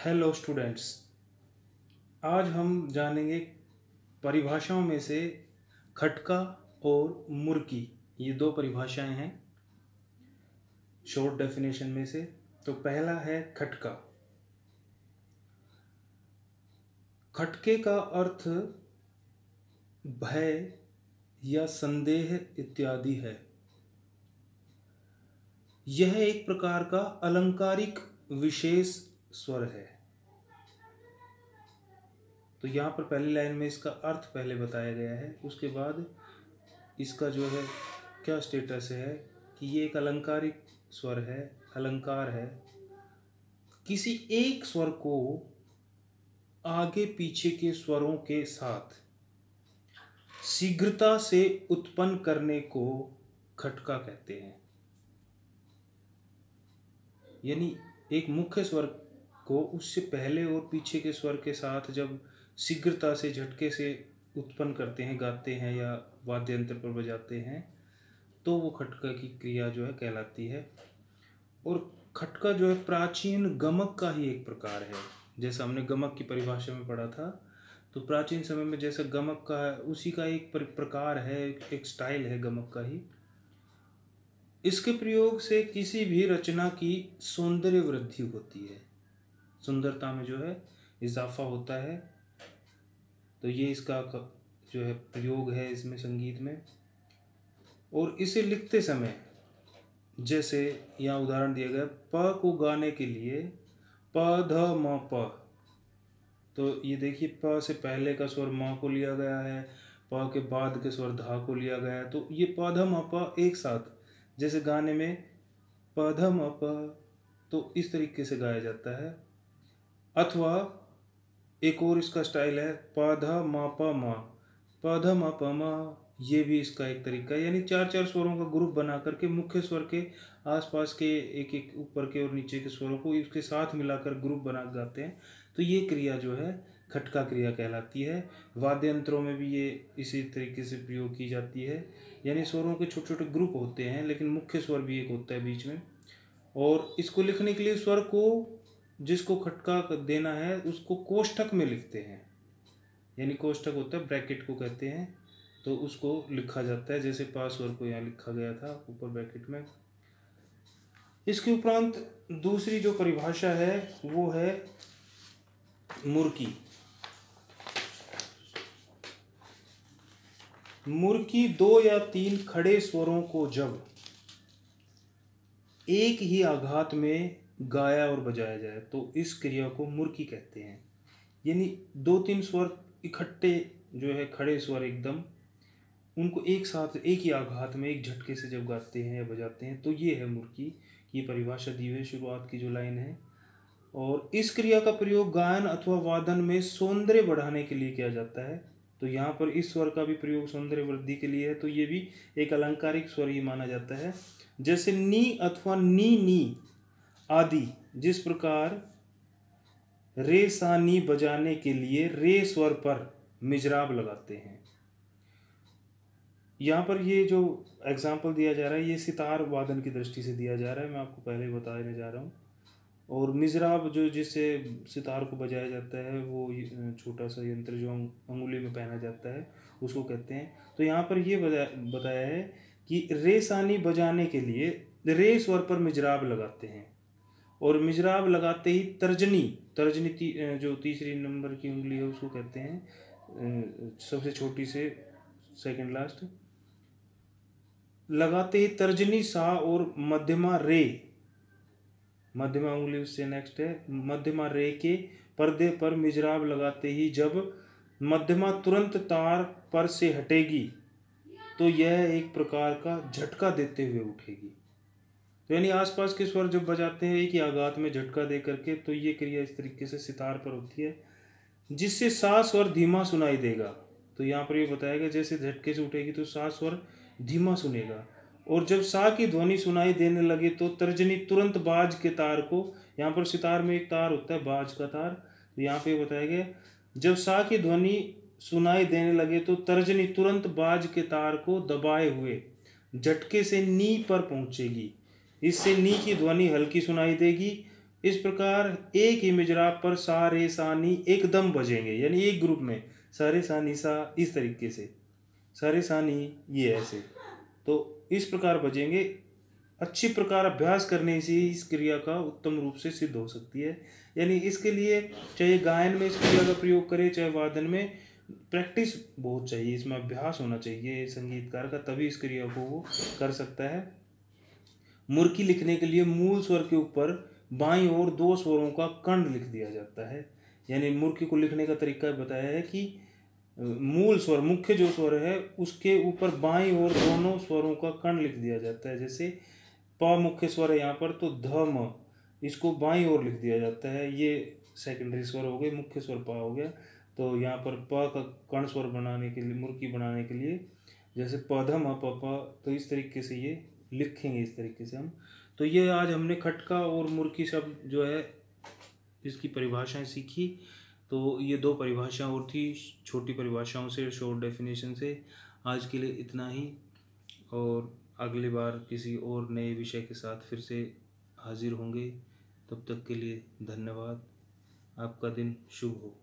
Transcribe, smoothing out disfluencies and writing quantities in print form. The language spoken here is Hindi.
Hello students. आज हम जानेंगे परिभाषाओं में से खटका और मुर्की। ये दो परिभाषाएं हैं शॉर्ट डेफिनेशन में से। तो पहला है खटका। खटके का अर्थ भय या संदेह इत्यादि है। यह एक प्रकार का अलंकारिक विशेष स्वर है। तो यहाँ पर पहली लाइन में इसका अर्थ पहले बताया गया है, उसके बाद इसका जो है क्या स्टेटस है कि ये एक अलंकारिक स्वर है, अलंकार है। किसी एक स्वर को आगे पीछे के स्वरों के साथ शीघ्रता से उत्पन्न करने को खटका कहते हैं। यानी एक मुख्य स्वर को उससे पहले और पीछे के स्वर के साथ जब शीघ्रता से झटके से उत्पन्न करते हैं, गाते हैं या वाद्य यंत्र पर बजाते हैं, तो वो खटका की क्रिया जो है कहलाती है। और खटका जो है प्राचीन गमक का ही एक प्रकार है। जैसा हमने गमक की परिभाषा में पढ़ा था, तो प्राचीन समय में जैसा गमक का है उसी का एक प्रकार है, एक स्टाइल है गमक का ही। इसके प्रयोग से किसी भी रचना की सौंदर्य वृद्धि होती है, सुंदरता में जो है इजाफा होता है। तो ये इसका जो है प्रयोग है इसमें संगीत में। और इसे लिखते समय जैसे यहाँ उदाहरण दिया गया, प को गाने के लिए प ध म प। तो ये देखिए, प से पहले का स्वर म को लिया गया है, प के बाद के स्वर धा को लिया गया है। तो ये प ध म प एक साथ, जैसे गाने में प ध म प, तो इस तरीके से गाया जाता है। अथवा एक और इसका स्टाइल है प ध म प म, प ध म प म। ये भी इसका एक तरीका है। यानी चार चार स्वरों का ग्रुप बना करके मुख्य स्वर के आसपास के एक एक ऊपर के और नीचे के स्वरों को इसके साथ मिलाकर ग्रुप बना गाते हैं। तो ये क्रिया जो है खटका क्रिया कहलाती है। वाद्य यंत्रों में भी ये इसी तरीके से प्रयोग की जाती है। यानी स्वरों के छोटे छोटे ग्रुप होते हैं, लेकिन मुख्य स्वर भी एक होता है बीच में। और इसको लिखने के लिए स्वर को जिसको खटका देना है उसको कोष्ठक में लिखते हैं। यानी कोष्ठक होता है, ब्रैकेट को कहते हैं, तो उसको लिखा जाता है। जैसे पास स्वर को यहाँ लिखा गया था ऊपर ब्रैकेट में। इसके उपरांत दूसरी जो परिभाषा है वो है मुर्की। मुर्की दो या तीन खड़े स्वरों को जब एक ही आघात में गाया और बजाया जाए तो इस क्रिया को मुर्की कहते हैं। यानी दो तीन स्वर इकट्ठे जो है खड़े स्वर एकदम, उनको एक साथ एक ही आघात में एक झटके से जब गाते हैं या बजाते हैं तो ये है मुर्की। ये परिभाषा दी हुई है शुरुआत की जो लाइन है। और इस क्रिया का प्रयोग गायन अथवा वादन में सौंदर्य बढ़ाने के लिए किया जाता है। तो यहाँ पर इस स्वर का भी प्रयोग सौंदर्य वृद्धि के लिए है, तो ये भी एक अलंकारिक स्वर ही माना जाता है। जैसे नी अथवा नी आदि, जिस प्रकार रे सा नी बजाने के लिए रे स्वर पर मिजराब लगाते हैं। यहाँ पर ये जो एग्जाम्पल दिया जा रहा है ये सितार वादन की दृष्टि से दिया जा रहा है, मैं आपको पहले ही बताने जा रहा हूँ। और मिजराब जो जिससे सितार को बजाया जाता है, वो छोटा सा यंत्र जो अंगुली में पहना जाता है उसको कहते हैं। तो यहाँ पर ये बताया है कि रे सानी बजाने के लिए रे स्वर पर मिजराब लगाते हैं। और मिजराब लगाते ही तर्जनी जो तीसरी नंबर की उंगली है उसको कहते हैं, सबसे छोटी से सेकंड लास्ट, लगाते ही तर्जनी सा और मध्यमा रे, मध्यमा उंगली उससे नेक्स्ट है, मध्यमा रे के पर्दे पर मिजराब लगाते ही जब मध्यमा तुरंत तार पर से हटेगी तो यह एक प्रकार का झटका देते हुए उठेगी। तो यानी आसपास के स्वर जब बजाते हैं एक ही आघात में झटका दे करके, तो ये क्रिया इस तरीके से सितार पर होती है, जिससे सा स्वर धीमा सुनाई देगा। तो यहाँ पर ये बताया गया जैसे झटके से उठेगी तो सा स्वर धीमा सुनेगा। और जब सा की ध्वनि सुनाई देने लगे तो तर्जनी तुरंत बाज के तार को, यहाँ पर सितार में एक तार होता है बाज का तार, तो यहाँ पे बताया गया जब सा की ध्वनि सुनाई देने लगे तो तर्जनी तुरंत बाज के तार को दबाए हुए झटके से नी पर पहुंचेगी। इससे नी की ध्वनि हल्की सुनाई देगी इस प्रकार एक ही मिजराब पर सा रे सा नी एकदम बजेंगे, यानी एक ग्रुप में सा रे सा नी सा इस तरीके से, सा रे सा नी ये ऐसे, तो इस प्रकार बजेंगे। अच्छी प्रकार अभ्यास करने से ही इस क्रिया का उत्तम रूप से सिद्ध हो सकती है। यानी इसके लिए चाहे गायन में इस क्रिया का प्रयोग करे चाहे वादन में, प्रैक्टिस बहुत चाहिए, इसमें अभ्यास होना चाहिए संगीतकार का, तभी इस क्रिया को वो कर सकता है। मुर्की लिखने के लिए मूल स्वर के ऊपर बाईं ओर दो स्वरों का कंड लिख दिया जाता है। यानी मुर्की को लिखने का तरीका बताया है कि मूल स्वर, मुख्य जो स्वर है उसके ऊपर बाईं ओर दोनों स्वरों का कंड लिख दिया जाता है। जैसे प मुख्य स्वर है यहाँ पर, तो ध म, इसको बाईं ओर लिख दिया जाता है। ये सेकेंडरी स्वर हो गए, मुख्य स्वर पा हो गया। तो यहाँ पर प का कर्ण स्वर बनाने के लिए, मुर्की बनाने के लिए जैसे पधम प प, तो इस तरीके से ये लिखेंगे, इस तरीके से हम। तो ये आज हमने खटका और मुर्की शब्द जो है इसकी परिभाषाएं सीखी। तो ये दो परिभाषा और थी, छोटी परिभाषाओं से, शॉर्ट डेफिनेशन से। आज के लिए इतना ही, और अगली बार किसी और नए विषय के साथ फिर से हाजिर होंगे। तब तक के लिए धन्यवाद। आपका दिन शुभ हो।